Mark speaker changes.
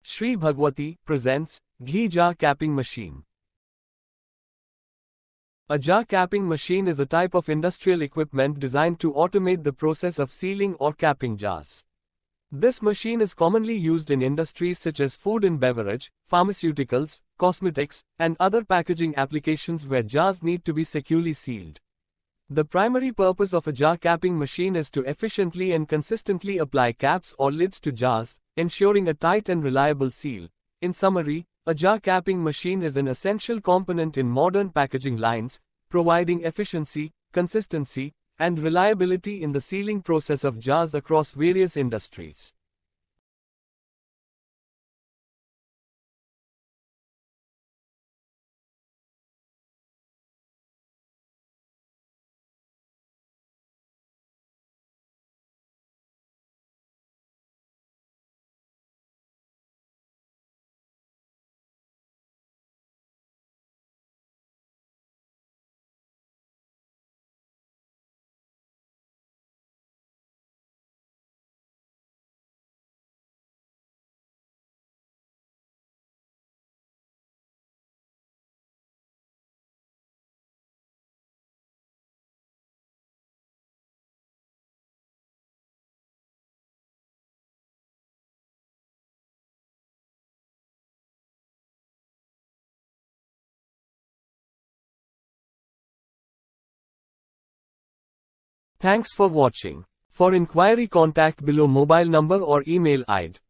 Speaker 1: Shri Bhagwati presents Ghee Jar Capping Machine. A jar capping machine is a type of industrial equipment designed to automate the process of sealing or capping jars. This machine is commonly used in industries such as food and beverage, pharmaceuticals, cosmetics, and other packaging applications where jars need to be securely sealed. The primary purpose of a jar capping machine is to efficiently and consistently apply caps or lids to jars, ensuring a tight and reliable seal. In summary, a jar capping machine is an essential component in modern packaging lines, providing efficiency, consistency, and reliability in the sealing process of jars across various industries. Thanks for watching. For inquiry, contact below mobile number or email ID.